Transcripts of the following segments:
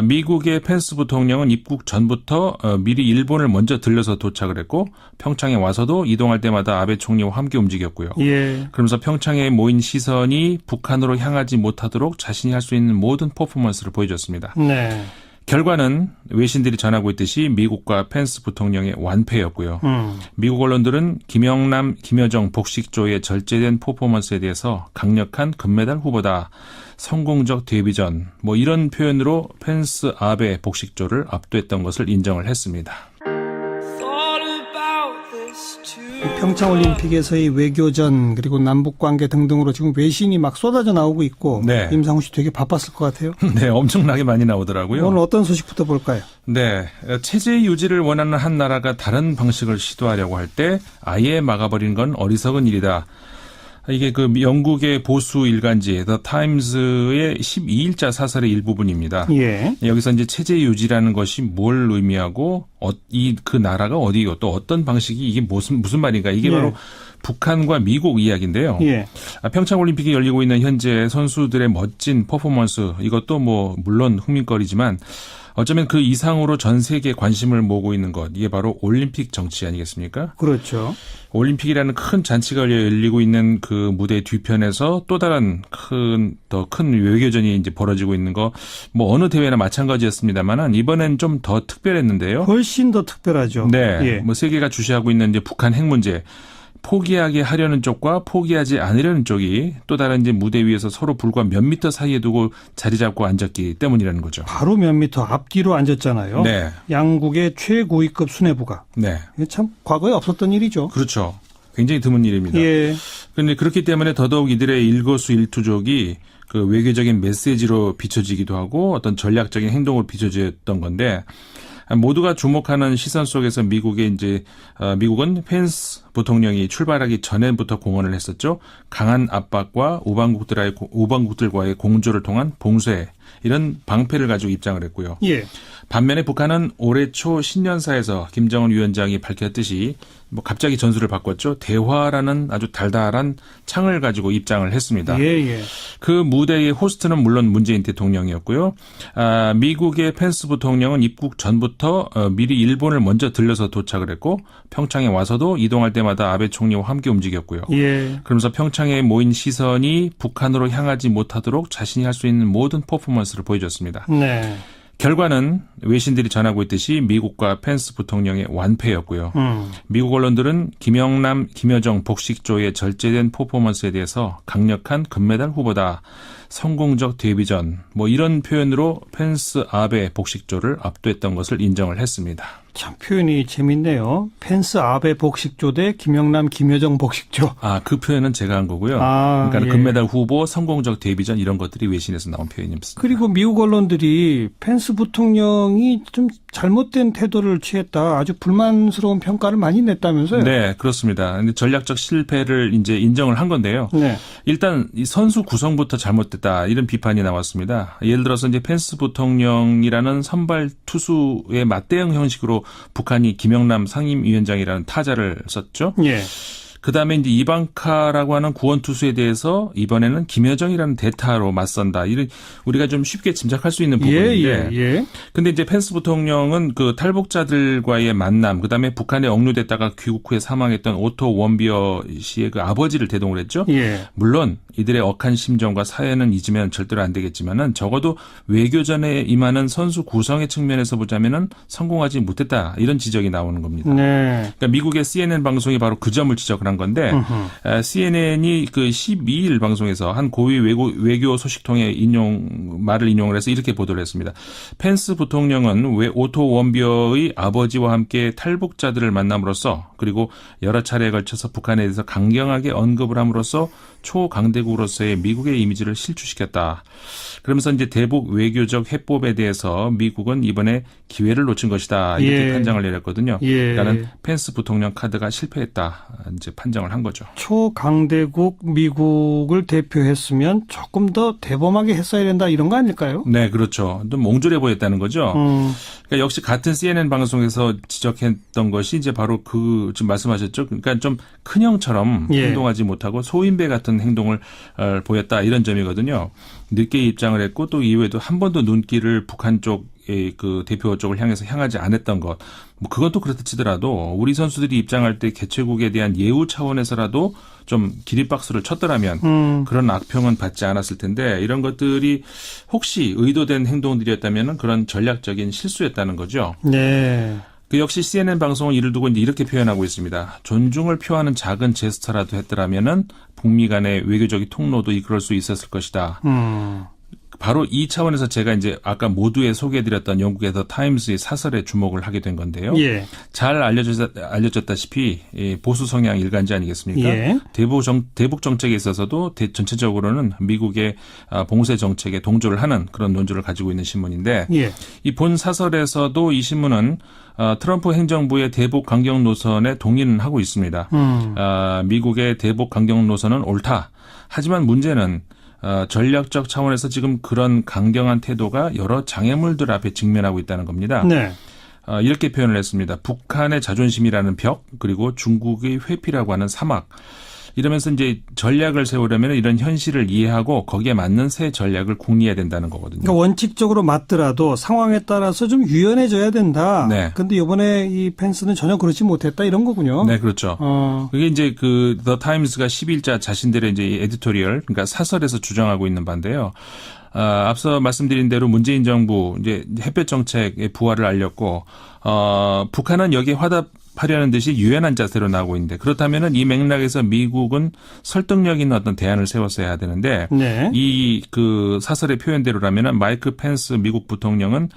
미국의 펜스 부통령은 입국 전부터 미리 일본을 먼저 들려서 도착을 했고 평창에 와서도 이동할 때마다 아베 총리와 함께 움직였고요. 예. 그러면서 평창에 모인 시선이 북한으로 향하지 못하도록 자신이 할 수 있는 모든 퍼포먼스를 보여줬습니다. 네. 결과는 외신들이 전하고 있듯이 미국과 펜스 부통령의 완패였고요. 미국 언론들은 김영남, 김여정 복식조의 절제된 퍼포먼스에 대해서 강력한 금메달 후보다, 성공적 데뷔전, 이런 표현으로 펜스 아베 복식조를 압도했던 것을 인정을 했습니다. 평창올림픽에서의 외교전 그리고 남북관계 등등으로 지금 외신이 막 쏟아져 나오고 있고 네. 임상훈 씨 되게 바빴을 것 같아요. 네, 엄청나게 많이 나오더라고요. 오늘 어떤 소식부터 볼까요? 네, 체제 유지를 원하는 한 나라가 다른 방식을 시도하려고 할 때 아예 막아버리는 건 어리석은 일이다. 이게 그 영국의 보수 일간지 The Times의 12일자 사설의 일부분입니다. 예. 여기서 이제 체제 유지라는 것이 뭘 의미하고 그 나라가 어디고 또 어떤 방식이 이게 무슨 말인가 이게 바로 북한과 미국 이야기인데요. 예. 평창올림픽이 열리고 있는 현재 선수들의 멋진 퍼포먼스 이것도 물론 흥민거리지만 어쩌면 그 이상으로 전 세계에 관심을 모으고 있는 것 이게 바로 올림픽 정치 아니겠습니까? 그렇죠. 올림픽이라는 큰 잔치가 열리고 있는 그 무대 뒤편에서 또 다른 더 큰 외교전이 이제 벌어지고 있는 거 어느 대회나 마찬가지였습니다만은 이번엔 좀 더 특별했는데요. 훨씬 더 특별하죠. 네. 예. 세계가 주시하고 있는 이제 북한 핵 문제. 포기하게 하려는 쪽과 포기하지 않으려는 쪽이 또 다른 이제 무대 위에서 서로 불과 몇 미터 사이에 두고 자리 잡고 앉았기 때문이라는 거죠. 바로 몇 미터 앞뒤로 앉았잖아요. 네. 양국의 최고위급 수뇌부가. 네. 이게 참 과거에 없었던 일이죠. 그렇죠. 굉장히 드문 일입니다. 예. 그런데 그렇기 때문에 더더욱 이들의 일거수일투족이 그 외교적인 메시지로 비춰지기도 하고 어떤 전략적인 행동으로 비춰졌던 건데 모두가 주목하는 시선 속에서 미국은 펜스 부통령이 출발하기 전에부터 공언을 했었죠. 강한 압박과 우방국들과의 공조를 통한 봉쇄 이런 방패를 가지고 입장을 했고요. 예. 반면에 북한은 올해 초 신년사에서 김정은 위원장이 밝혔듯이 갑자기 전술을 바꿨죠. 대화라는 아주 달달한 창을 가지고 입장을 했습니다. 예. 그 무대의 호스트는 물론 문재인 대통령이었고요. 미국의 펜스 부통령은 입국 전부터 미리 일본을 먼저 들려서 도착을 했고 평창에 와서도 이동할 때마다 아베 총리와 함께 움직였고요. 예. 그러면서 평창에 모인 시선이 북한으로 향하지 못하도록 자신이 할 수 있는 모든 퍼포먼스를 보여줬습니다. 네. 결과는 외신들이 전하고 있듯이 미국과 펜스 부통령의 완패였고요. 미국 언론들은 김영남, 김여정 복식조의 절제된 퍼포먼스에 대해서 강력한 금메달 후보다, 성공적 데뷔전 이런 표현으로 펜스 아베 복식조를 압도했던 것을 인정을 했습니다. 참 표현이 재밌네요. 펜스 아베 복식조 대 김영남, 김여정 복식조. 그 표현은 제가 한 거고요. 그러니까 금메달 후보, 성공적 데뷔전 이런 것들이 외신에서 나온 표현이었습니다. 그리고 미국 언론들이 펜스 부통령이 좀 잘못된 태도를 취했다. 아주 불만스러운 평가를 많이 냈다면서요? 네, 그렇습니다. 근데 전략적 실패를 이제 인정을 한 건데요. 네. 일단 이 선수 구성부터 잘못됐다 이런 비판이 나왔습니다. 예를 들어서 이제 펜스 부통령이라는 선발 투수의 맞대응 형식으로 북한이 김영남 상임위원장이라는 타자를 썼죠. 예. 그다음에 이제 이방카라고 하는 구원 투수에 대해서 이번에는 김여정이라는 대타로 맞선다. 이런 우리가 좀 쉽게 짐작할 수 있는 부분인데. 근데 이제 펜스 부통령은 그 탈북자들과의 만남, 그다음에 북한에 억류됐다가 귀국 후에 사망했던 오토 원비어 씨의 그 아버지를 대동을 했죠. 예. 물론 이들의 억한 심정과 사연은 잊으면 절대로 안 되겠지만은 적어도 외교전에 임하는 선수 구성의 측면에서 보자면은 성공하지 못했다. 이런 지적이 나오는 겁니다. 네. 그러니까 미국의 CNN 방송이 바로 그 점을 지적을 한 건데 CNN이 그 12일 방송에서 한 고위 외교 소식통의 말을 인용을 해서 이렇게 보도를 했습니다. 펜스 부통령은 오토 원비어의 아버지와 함께 탈북자들을 만남으로써 그리고 여러 차례에 걸쳐서 북한에 대해서 강경하게 언급을 함으로써 초강대국으로서의 미국의 이미지를 실추시켰다. 그러면서 이제 대북 외교적 해법에 대해서 미국은 이번에 기회를 놓친 것이다. 이렇게 판정을 내렸거든요. 그러니까는 펜스 부통령 카드가 실패했다. 이제 판정을 한 거죠. 초강대국 미국을 대표했으면 조금 더 대범하게 했어야 된다 이런 거 아닐까요? 네, 그렇죠. 좀 몽졸해 보였다는 거죠. 그러니까 역시 같은 CNN 방송에서 지적했던 것이 이제 바로 지금 말씀하셨죠. 그러니까 좀 큰형처럼 행동하지 못하고 소인배 같은 행동을 보였다 이런 점이거든요. 늦게 입장을 했고 또 이후에도 한 번도 눈길을 북한 쪽의 그 대표 쪽을 향하지 않았던 것. 뭐 그것도 그렇다 치더라도 우리 선수들이 입장할 때 개최국에 대한 예우 차원에서라도 좀 기립박수를 쳤더라면 그런 악평은 받지 않았을 텐데 이런 것들이 혹시 의도된 행동들이었다면 그런 전략적인 실수였다는 거죠. 네. 그 역시 CNN 방송은 이를 두고 이제 이렇게 표현하고 있습니다. 존중을 표하는 작은 제스처라도 했더라면은 북미 간의 외교적인 통로도 이끌 수 있었을 것이다. 바로 이 차원에서 제가 이제 아까 모두에 소개해드렸던 영국의 더 타임스의 사설에 주목을 하게 된 건데요. 예. 잘 알려졌다시피 보수 성향 일간지 아니겠습니까? 예. 대북 정책에 있어서도 전체적으로는 미국의 봉쇄 정책에 동조를 하는 그런 논조를 가지고 있는 신문인데 예. 이 본 사설에서도 이 신문은 트럼프 행정부의 대북 강경 노선에 동의는 하고 있습니다. 미국의 대북 강경 노선은 옳다. 하지만 문제는 전략적 차원에서 지금 그런 강경한 태도가 여러 장애물들 앞에 직면하고 있다는 겁니다. 네. 이렇게 표현을 했습니다. 북한의 자존심이라는 벽, 그리고 중국의 회피라고 하는 사막. 이러면서 이제 전략을 세우려면 이런 현실을 이해하고 거기에 맞는 새 전략을 궁리해야 된다는 거거든요. 그러니까 원칙적으로 맞더라도 상황에 따라서 좀 유연해져야 된다. 네. 근데 이번에 이 펜스는 전혀 그렇지 못했다 이런 거군요. 네, 그렇죠. 그게 이제 그 더 타임스가 10일자 자신들의 이제 에디토리얼, 그러니까 사설에서 주장하고 있는 바인데요. 앞서 말씀드린 대로 문재인 정부 이제 햇볕 정책의 부활을 알렸고, 북한은 여기에 화답하려는 듯이 유연한 자세로 나오고 있는데 그렇다면은 이 맥락에서 미국은 설득력 있는 어떤 대안을 세웠어야 되는데 네. 이 그 사설의 표현대로라면은 마이크 펜스 미국 부통령은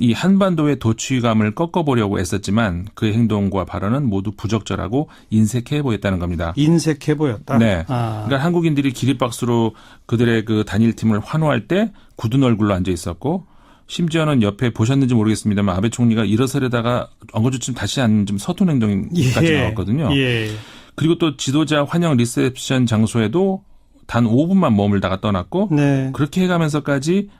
이 한반도의 도취감을 꺾어보려고 애썼지만 그의 행동과 발언은 모두 부적절하고 인색해 보였다는 겁니다. 인색해 보였다. 네. 그러니까 한국인들이 기립박수로 그들의 그 단일팀을 환호할 때 굳은 얼굴로 앉아 있었고 심지어는 옆에 보셨는지 모르겠습니다만 아베 총리가 일어서려다가 엉거주춤 다시 앉은 좀 서툰 행동까지 나왔거든요. 예. 그리고 또 지도자 환영 리셉션 장소에도 단 5분만 머물다가 떠났고 네. 그렇게 해가면서까지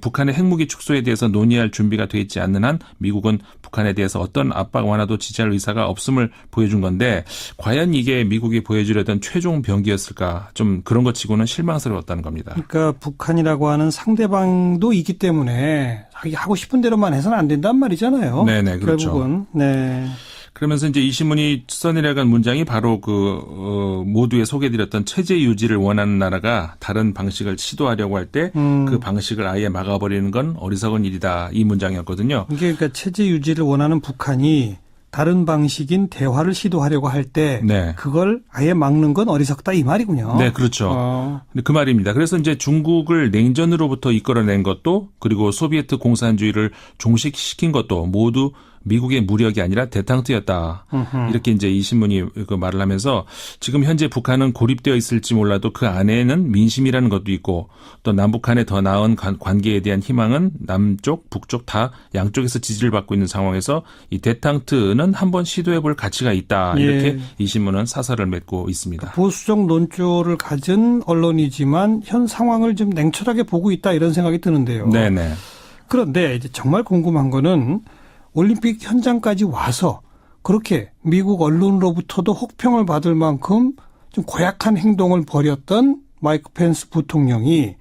북한의 핵무기 축소에 대해서 논의할 준비가 돼 있지 않는 한 미국은 북한에 대해서 어떤 압박 완화도 지지할 의사가 없음을 보여준 건데 과연 이게 미국이 보여주려던 최종 병기였을까 좀 그런 것 치고는 실망스러웠다는 겁니다. 그러니까 북한이라고 하는 상대방도 있기 때문에 자기 하고 싶은 대로만 해서는 안 된단 말이잖아요. 네네, 그렇죠. 결국은. 네. 그러면서 이제 이 신문이 써내려간 문장이 바로 모두에 소개해드렸던 체제 유지를 원하는 나라가 다른 방식을 시도하려고 할 때 그 방식을 아예 막아버리는 건 어리석은 일이다. 이 문장이었거든요. 이게 그러니까 체제 유지를 원하는 북한이 다른 방식인 대화를 시도하려고 할 때 네. 그걸 아예 막는 건 어리석다 이 말이군요. 네, 그렇죠. 그 말입니다. 그래서 이제 중국을 냉전으로부터 이끌어낸 것도 그리고 소비에트 공산주의를 종식시킨 것도 모두 미국의 무력이 아니라 대탕트였다. 이렇게 이제 이 신문이 그 말을 하면서 지금 현재 북한은 고립되어 있을지 몰라도 그 안에는 민심이라는 것도 있고 또 남북한의 더 나은 관계에 대한 희망은 남쪽, 북쪽 다 양쪽에서 지지를 받고 있는 상황에서 이 대탕트는 한번 시도해 볼 가치가 있다. 이렇게 예. 이 신문은 사설을 맺고 있습니다. 보수적 논조를 가진 언론이지만 현 상황을 좀 냉철하게 보고 있다 이런 생각이 드는데요. 네네. 그런데 이제 정말 궁금한 거는 올림픽 현장까지 와서 그렇게 미국 언론으로부터도 혹평을 받을 만큼 좀 고약한 행동을 벌였던 마이크 펜스 부통령이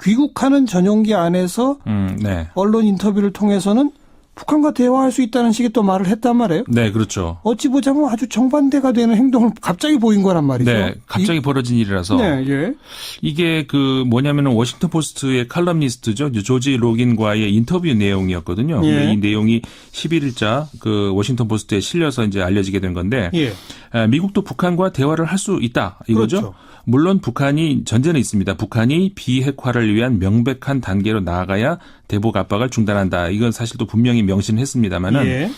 귀국하는 전용기 안에서 네. 언론 인터뷰를 통해서는 북한과 대화할 수 있다는 식의 또 말을 했단 말이에요. 네, 그렇죠. 어찌 보자면 아주 정반대가 되는 행동을 갑자기 보인 거란 말이죠. 네, 갑자기 벌어진 일이라서. 네, 예. 이게 뭐냐면은 워싱턴 포스트의 칼럼니스트죠. 조지 로긴과의 인터뷰 내용이었거든요. 예. 근데 이 내용이 11일자 그 워싱턴 포스트에 실려서 이제 알려지게 된 건데. 예. 미국도 북한과 대화를 할 수 있다. 이거죠. 그렇죠. 물론 북한이 전제는 있습니다. 북한이 비핵화를 위한 명백한 단계로 나아가야 대북 압박을 중단한다. 이건 사실 또 분명히 명시했습니다만은 예.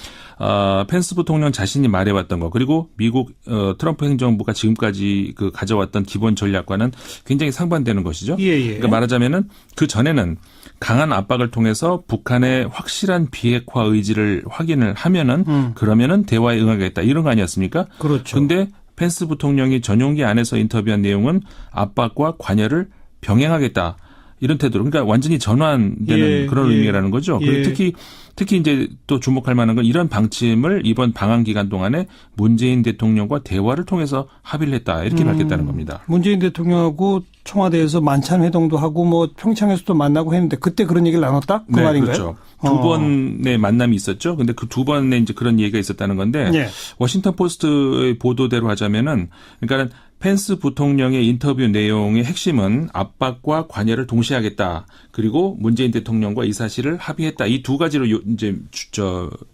펜스 부통령 자신이 말해왔던 거 그리고 미국 트럼프 행정부가 지금까지 그 가져왔던 기본 전략과는 굉장히 상반되는 것이죠. 예, 예. 그러니까 말하자면은 그 전에는 강한 압박을 통해서 북한의 확실한 비핵화 의지를 확인을 하면은 그러면은 대화에 응하겠다 이런 거 아니었습니까? 그렇죠. 근데 펜스 부통령이 전용기 안에서 인터뷰한 내용은 압박과 관여를 병행하겠다. 이런 태도로 그러니까 완전히 전환되는 예, 그런 예, 의미라는 거죠. 예. 그리고 특히 특히 이제 또 주목할 만한 건 이런 방침을 이번 방한 기간 동안에 문재인 대통령과 대화를 통해서 합의를 했다. 이렇게 밝혔다는 겁니다. 문재인 대통령하고 청와대에서 만찬 회동도 하고 뭐 평창에서도 만나고 했는데 그때 그런 얘기를 나눴다? 그 네, 말인가요? 그렇죠. 두 번의 만남이 있었죠. 근데 그 두 번에 이제 그런 얘기가 있었다는 건데 예. 워싱턴 포스트의 보도대로 하자면은 그러니까 펜스 부통령의 인터뷰 내용의 핵심은 압박과 관여를 동시에 하겠다. 그리고 문재인 대통령과 이 사실을 합의했다. 이 두 가지로 이제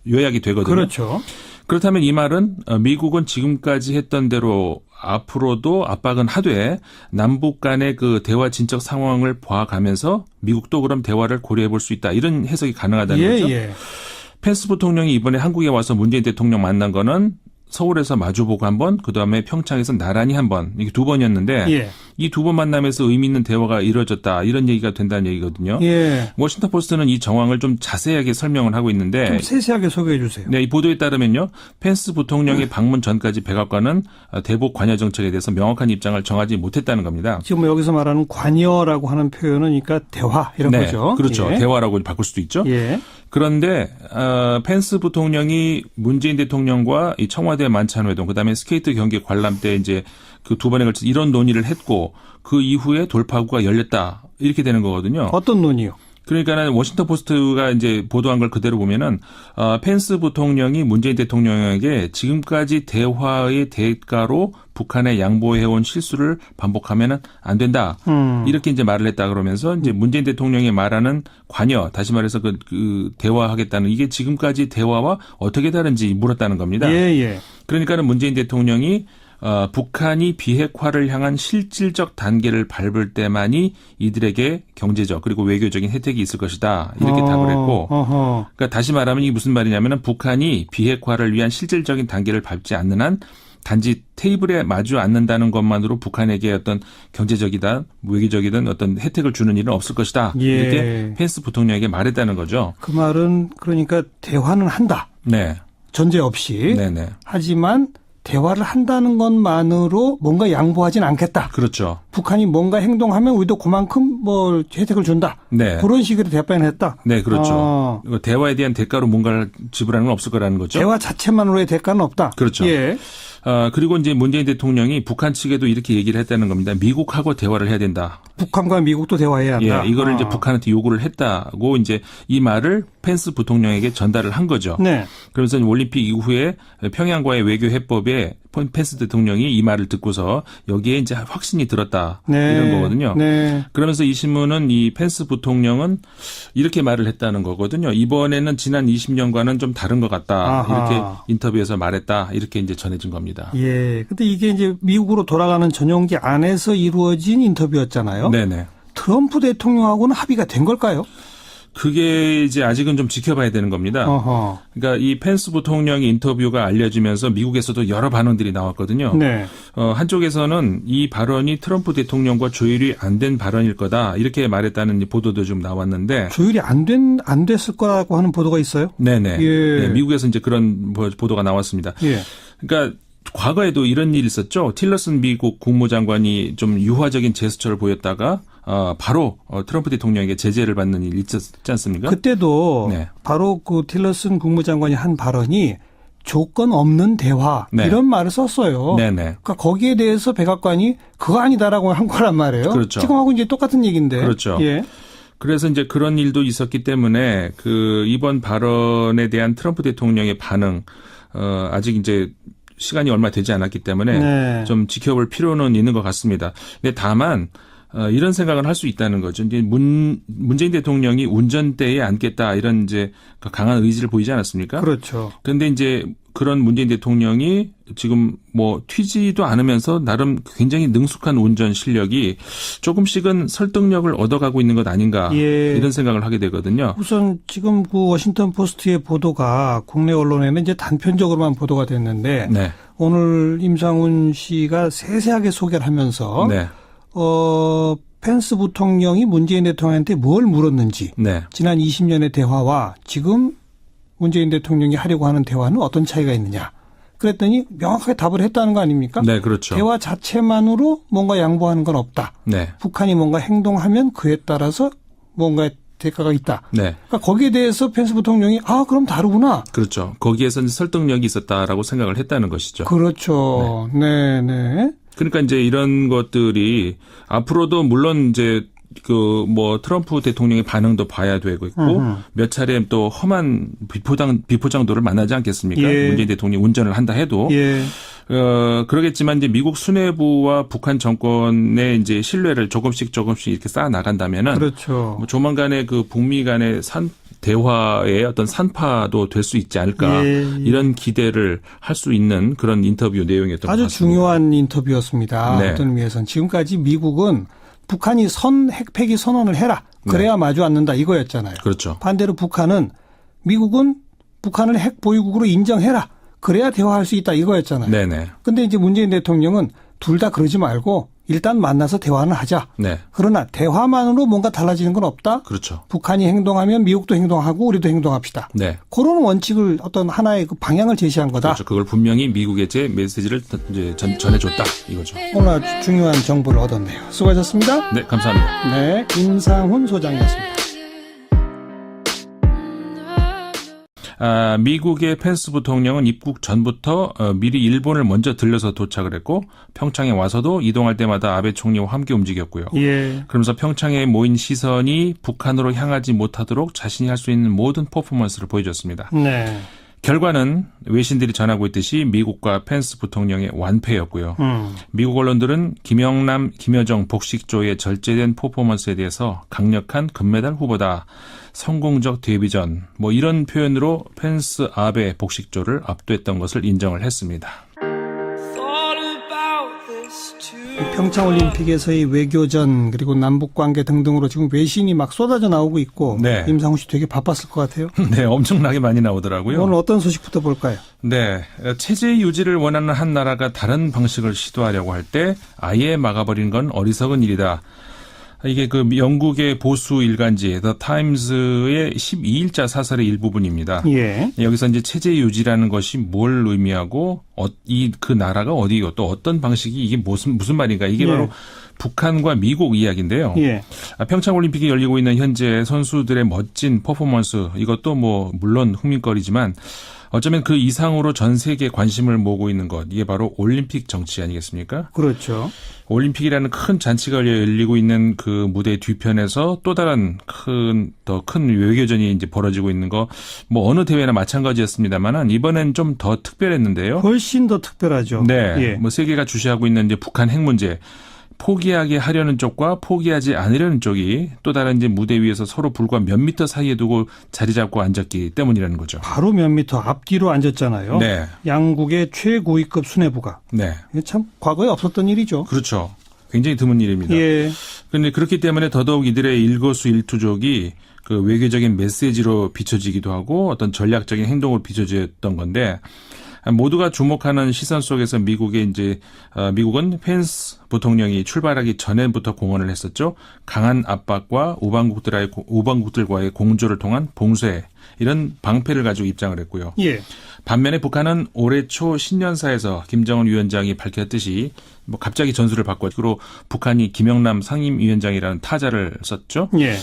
요약이 되거든요. 그렇죠. 그렇다면 이 말은 미국은 지금까지 했던 대로 앞으로도 압박은 하되 남북 간의 그 대화 진척 상황을 봐가면서 미국도 그럼 대화를 고려해 볼 수 있다. 이런 해석이 가능하다는 거죠. 예. 펜스 부통령이 이번에 한국에 와서 문재인 대통령 만난 거는 서울에서 마주보고 한 번, 그다음에 평창에서 나란히 한 번, 이게 두 번이었는데 예. 이 두 번 만남에서 의미 있는 대화가 이루어졌다. 이런 얘기가 된다는 얘기거든요. 예. 워싱턴 포스트는 이 정황을 좀 자세하게 설명을 하고 있는데 좀 세세하게 소개해 주세요. 네, 이 보도에 따르면요. 펜스 부통령의 방문 전까지 백악관은 대북 관여 정책에 대해서 명확한 입장을 정하지 못했다는 겁니다. 지금 여기서 말하는 관여라고 하는 표현은 그러니까 대화 이런 네, 거죠. 그렇죠. 예. 대화라고 바꿀 수도 있죠. 예. 그런데 펜스 부통령이 문재인 대통령과 이 청와대 만찬 회동, 그다음에 스케이트 경기 관람 때 이제 그 두 번에 걸쳐 이런 논의를 했고 그 이후에 돌파구가 열렸다. 이렇게 되는 거거든요. 어떤 논의요? 그러니까는 워싱턴 포스트가 이제 보도한 걸 그대로 보면은 펜스 부통령이 문재인 대통령에게 지금까지 대화의 대가로 북한에 양보해온 실수를 반복하면은 안 된다. 이렇게 이제 말을 했다 그러면서 이제 문재인 대통령이 말하는 관여, 다시 말해서 그 대화하겠다는 이게 지금까지 대화와 어떻게 다른지 물었다는 겁니다. 예. 그러니까는 문재인 대통령이 북한이 비핵화를 향한 실질적 단계를 밟을 때만이 이들에게 경제적 그리고 외교적인 혜택이 있을 것이다. 이렇게 답을 했고 그러니까 다시 말하면 이게 무슨 말이냐면 북한이 비핵화를 위한 실질적인 단계를 밟지 않는 한 단지 테이블에 마주 앉는다는 것만으로 북한에게 어떤 경제적이다, 외교적이든 어떤 혜택을 주는 일은 없을 것이다. 예. 이렇게 펜스 부통령에게 말했다는 거죠. 그 말은 그러니까 대화는 한다. 네. 전제 없이. 네네. 하지만 대화를 한다는 것만으로 뭔가 양보하진 않겠다. 그렇죠. 북한이 뭔가 행동하면 우리도 그만큼 뭐 혜택을 준다. 네. 그런 식으로 대답변을 했다. 네, 그렇죠. 대화에 대한 대가로 뭔가를 지불하는 건 없을 거라는 거죠. 대화 자체만으로의 대가는 없다. 그렇죠. 예. 그리고 이제 문재인 대통령이 북한 측에도 이렇게 얘기를 했다는 겁니다. 미국하고 대화를 해야 된다. 북한과 미국도 대화해야 한다. 예, 이거를 이제 북한한테 요구를 했다고 이제 이 말을 펜스 부통령에게 전달을 한 거죠. 네. 그러면서 올림픽 이후에 평양과의 외교 해법에 펜스 대통령이 이 말을 듣고서 여기에 이제 확신이 들었다. 네. 이런 거거든요. 네. 그러면서 이 신문은 이 펜스 부통령은 이렇게 말을 했다는 거거든요. 이번에는 지난 20년과는 좀 다른 것 같다. 아하. 이렇게 인터뷰에서 말했다. 이렇게 이제 전해진 겁니다. 예. 근데 이게 이제 미국으로 돌아가는 전용기 안에서 이루어진 인터뷰였잖아요. 네네. 트럼프 대통령하고는 합의가 된 걸까요? 그게 이제 아직은 좀 지켜봐야 되는 겁니다. 어허. 그러니까 이 펜스 부통령의 인터뷰가 알려지면서 미국에서도 여러 반응들이 나왔거든요. 네. 한쪽에서는 이 발언이 트럼프 대통령과 조율이 안 된 발언일 거다 이렇게 말했다는 보도도 좀 나왔는데 조율이 안 됐을 거라고 하는 보도가 있어요? 네네. 예. 네, 미국에서 이제 그런 보도가 나왔습니다. 예. 그러니까 과거에도 이런 일이 있었죠. 틸러슨 미국 국무장관이 좀 유화적인 제스처를 보였다가 바로 트럼프 대통령에게 제재를 받는 일이 있었지 않습니까? 그때도 네. 바로 그 틸러슨 국무장관이 한 발언이 조건 없는 대화 네. 이런 말을 썼어요. 네네. 그러니까 거기에 대해서 백악관이 그거 아니다라고 한 거란 말이에요. 그렇죠. 지금하고 이제 똑같은 얘기인데. 그렇죠. 예. 그래서 이제 그런 일도 있었기 때문에 그 이번 발언에 대한 트럼프 대통령의 반응 아직 이제 시간이 얼마 되지 않았기 때문에 네. 좀 지켜볼 필요는 있는 것 같습니다. 근데 다만 이런 생각을 할 수 있다는 거죠. 이제 문재인 대통령이 운전대에 앉겠다 이런 이제 강한 의지를 보이지 않았습니까? 그렇죠. 그런데 이제 그런 문재인 대통령이 지금 뭐 튀지도 않으면서 나름 굉장히 능숙한 운전 실력이 조금씩은 설득력을 얻어가고 있는 것 아닌가 예. 이런 생각을 하게 되거든요. 우선 지금 그 워싱턴 포스트의 보도가 국내 언론에는 이제 단편적으로만 보도가 됐는데 네. 오늘 임상훈 씨가 세세하게 소개를 하면서 네. 펜스 부통령이 문재인 대통령한테 뭘 물었는지 네. 지난 20년의 대화와 지금 문재인 대통령이 하려고 하는 대화는 어떤 차이가 있느냐. 그랬더니 명확하게 답을 했다는 거 아닙니까? 네, 그렇죠. 대화 자체만으로 뭔가 양보하는 건 없다. 네. 북한이 뭔가 행동하면 그에 따라서 뭔가 대가가 있다. 네. 그러니까 거기에 대해서 펜스 부통령이 그럼 다르구나. 그렇죠. 거기에서는 설득력이 있었다라고 생각을 했다는 것이죠. 그렇죠. 네, 네. 그러니까 이제 이런 것들이 앞으로도 물론 이제 트럼프 대통령의 반응도 봐야 되고 있고 몇 차례 또 험한 비포장도를 만나지 않겠습니까? 예. 문재인 대통령이 운전을 한다 해도. 예. 그러겠지만 이제 미국 수뇌부와 북한 정권의 이제 신뢰를 조금씩 이렇게 쌓아 나간다면은. 그렇죠. 뭐 조만간에 그 북미 간의 대화의 어떤 산파도 될 수 있지 않을까. 예. 이런 기대를 할 수 있는 그런 인터뷰 내용이었던 것 아주 같습니다. 중요한 인터뷰였습니다. 네. 어떤 의미에서는 지금까지 미국은 북한이 핵폐기 선언을 해라. 그래야 마주 앉는다 이거였잖아요. 그렇죠. 반대로 미국은 북한을 핵 보유국으로 인정해라. 그래야 대화할 수 있다 이거였잖아요. 네네. 근데 이제 문재인 대통령은 둘 다 그러지 말고 일단 만나서 대화는 하자. 네. 그러나 대화만으로 뭔가 달라지는 건 없다. 그렇죠. 북한이 행동하면 미국도 행동하고 우리도 행동합시다. 네. 그런 원칙을 어떤 하나의 그 방향을 제시한 거다. 그렇죠. 그걸 분명히 미국에 제 메시지를 이제 전해줬다 이거죠. 오늘 아주 중요한 정보를 얻었네요. 수고하셨습니다. 네, 감사합니다. 네, 임상훈 소장이었습니다. 미국의 펜스 부통령은 입국 전부터 미리 일본을 먼저 들려서 도착을 했고 평창에 와서도 이동할 때마다 아베 총리와 함께 움직였고요. 예. 그러면서 평창에 모인 시선이 북한으로 향하지 못하도록 자신이 할 수 있는 모든 퍼포먼스를 보여줬습니다. 네. 결과는 외신들이 전하고 있듯이 미국과 펜스 부통령의 완패였고요. 미국 언론들은 김영남, 김여정 복식조의 절제된 퍼포먼스에 대해서 강력한 금메달 후보다, 성공적 데뷔전, 이런 표현으로 펜스 아베 복식조를 압도했던 것을 인정을 했습니다. 평창올림픽에서의 외교전 그리고 남북관계 등등으로 지금 외신이 막 쏟아져 나오고 있고 네. 임상훈 씨 되게 바빴을 것 같아요. 네, 엄청나게 많이 나오더라고요. 오늘 어떤 소식부터 볼까요? 네, 체제 유지를 원하는 한 나라가 다른 방식을 시도하려고 할 때 아예 막아버리는 건 어리석은 일이다. 이게 그 영국의 보수 일간지 The Times의 12일자 사설의 일부분입니다. 예. 여기서 이제 체제 유지라는 것이 뭘 의미하고 그 나라가 어디고 또 어떤 방식이 이게 무슨 말인가 이게 예. 바로 북한과 미국 이야기인데요. 예. 평창올림픽이 열리고 있는 현재 선수들의 멋진 퍼포먼스 이것도 물론 흥미거리지만 어쩌면 그 이상으로 전 세계에 관심을 모으고 있는 것 이게 바로 올림픽 정치 아니겠습니까? 그렇죠. 올림픽이라는 큰 잔치가 열리고 있는 그 무대 뒤편에서 또 다른 더 큰 외교전이 이제 벌어지고 있는 거 어느 대회나 마찬가지였습니다만은 이번엔 좀 더 특별했는데요. 훨씬 더 특별하죠. 네. 예. 세계가 주시하고 있는 이제 북한 핵 문제. 포기하게 하려는 쪽과 포기하지 않으려는 쪽이 또 다른 이제 무대 위에서 서로 불과 몇 미터 사이에 두고 자리 잡고 앉았기 때문이라는 거죠. 바로 몇 미터 앞뒤로 앉았잖아요. 네. 양국의 최고위급 수뇌부가. 네. 이게 참 과거에 없었던 일이죠. 그렇죠. 굉장히 드문 일입니다. 예. 그런데 그렇기 때문에 더더욱 이들의 일거수일투족이 그 외교적인 메시지로 비춰지기도 하고 어떤 전략적인 행동으로 비춰졌던 건데 모두가 주목하는 시선 속에서 미국은 펜스 부통령이 출발하기 전에부터 공언을 했었죠. 강한 압박과 우방국들과의 공조를 통한 봉쇄 이런 방패를 가지고 입장을 했고요. 예. 반면에 북한은 올해 초 신년사에서 김정은 위원장이 밝혔듯이 갑자기 전술을 바꿨고 북한이 김영남 상임위원장이라는 타자를 썼죠. 예.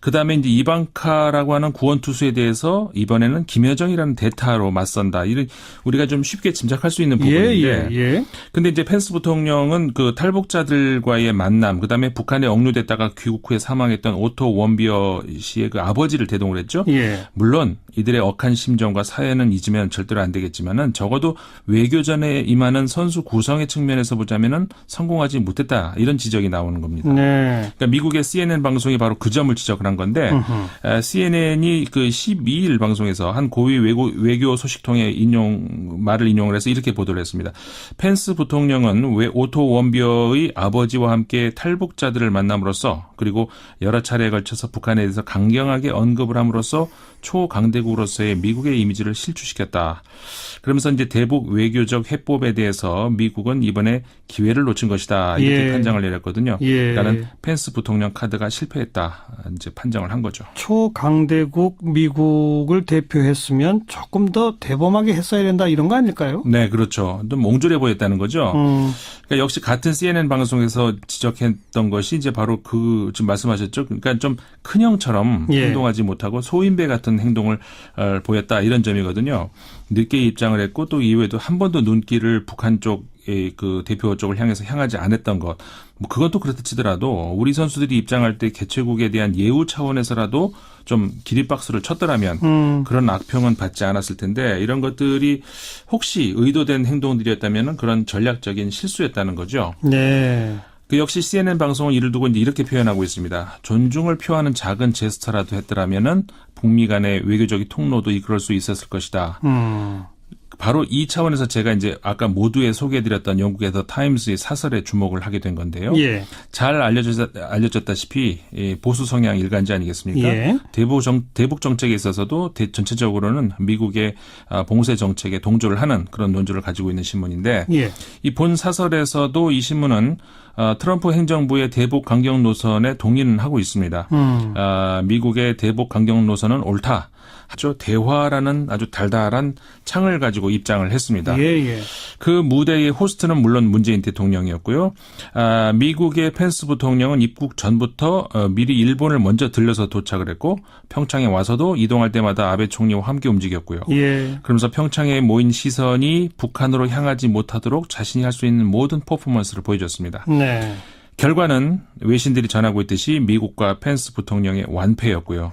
그다음에 이제 이방카라고 하는 구원투수에 대해서 이번에는 김여정이라는 대타로 맞선다. 이런 우리가 좀 쉽게 짐작할 수 있는 부분인데. 예. 근데 이제 펜스 부통령은 그 탈북자들과의 만남, 그다음에 북한에 억류됐다가 귀국 후에 사망했던 오토 원비어 씨의 그 아버지를 대동을 했죠. 예. 물론 이들의 억한 심정과 사연은 잊으면 절대로 안 되겠지만은 적어도 외교전에 임하는 선수 구성의 측면에서 보자면은 성공하지 못했다. 이런 지적이 나오는 겁니다. 네. 그러니까 미국의 CNN 방송이 바로 그 점을 지적을 한 건데 CNN이 그 12일 방송에서 한 고위 외교 소식통의 말을 인용을 해서 이렇게 보도를 했습니다. 펜스 부통령은 오토 원비어의 아버지와 함께 탈북자들을 만남으로써 그리고 여러 차례에 걸쳐서 북한에 대해서 강경하게 언급을 함으로써 초강대국으로서의 미국의 이미지를 실추시켰다. 그러면서 이제 대북 외교적 해법에 대해서 미국은 이번에 기회를 놓친 것이다. 이렇게 판정을 내렸거든요. 예. 그러니까는 펜스 부통령 카드가 실패했다. 이제 판정을 한 거죠. 초강대국 미국을 대표했으면 조금 더 대범하게 했어야 된다 이런 거 아닐까요? 네, 그렇죠. 좀 몽졸해 보였다는 거죠. 그러니까 역시 같은 CNN 방송에서 지적했던 것이 이제 바로 지금 말씀하셨죠. 그러니까 좀 큰형처럼 예. 행동하지 못하고 소인배 같은 행동을 보였다 이런 점이거든요. 늦게 입장을 했고 또 이후에도 한 번도 눈길을 북한 쪽의 그 대표 쪽을 향해서 향하지 않았던 것. 뭐 그것도 그렇다 치더라도 우리 선수들이 입장할 때 개최국에 대한 예우 차원에서라도 좀 기립박수를 쳤더라면 그런 악평은 받지 않았을 텐데 이런 것들이 혹시 의도된 행동들이었다면 그런 전략적인 실수였다는 거죠. 네. 그 역시 CNN 방송은 이를 두고 이제 이렇게 표현하고 있습니다. 존중을 표하는 작은 제스처라도 했더라면은 북미 간의 외교적인 통로도 이끌을 수 있었을 것이다. 바로 이 차원에서 제가 이제 아까 모두에 소개해드렸던 영국의 더 타임스의 사설에 주목을 하게 된 건데요. 예. 잘 알려졌다시피 보수 성향 일간지 아니겠습니까? 예. 대북 정책에 있어서도 전체적으로는 미국의 봉쇄 정책에 동조를 하는 그런 논조를 가지고 있는 신문인데 예. 이 본 사설에서도 이 신문은 트럼프 행정부의 대북 강경 노선에 동의는 하고 있습니다. 미국의 대북 강경 노선은 옳다. 아주 대화라는 아주 달달한 창을 가지고 입장을 했습니다. 예. 그 무대의 호스트는 물론 문재인 대통령이었고요. 미국의 펜스 부통령은 입국 전부터 미리 일본을 먼저 들려서 도착을 했고 평창에 와서도 이동할 때마다 아베 총리와 함께 움직였고요. 예. 그러면서 평창에 모인 시선이 북한으로 향하지 못하도록 자신이 할 수 있는 모든 퍼포먼스를 보여줬습니다. 네. 결과는 외신들이 전하고 있듯이 미국과 펜스 부통령의 완패였고요.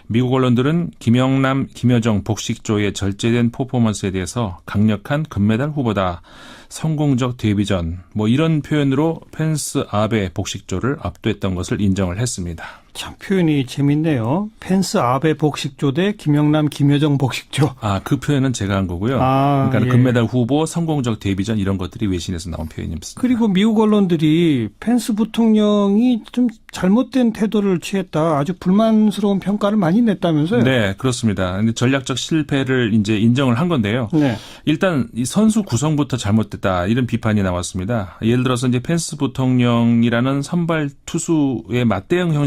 미국 언론들은 김영남, 김여정 복식조의 절제된 퍼포먼스에 대해서 강력한 금메달 후보다. 성공적 데뷔전 뭐 이런 표현으로 펜스 아베 복식조를 압도했던 것을 인정을 했습니다. 참 표현이 재밌네요. 펜스 아베 복식조 대 김영남 김여정 복식조. 그 표현은 제가 한 거고요. 그러니까 예. 금메달 후보, 성공적 데뷔전 이런 것들이 외신에서 나온 표현이었습니다. 그리고 미국 언론들이 펜스 부통령이 좀 잘못된 태도를 취했다. 아주 불만스러운 평가를 많이 냈다면서요? 네, 그렇습니다. 근데 전략적 실패를 이제 인정을 한 건데요. 네. 일단 이 선수 구성부터 잘못됐다 이런 비판이 나왔습니다. 예를 들어서 이제 펜스 부통령이라는 선발 투수의 맞대응 형식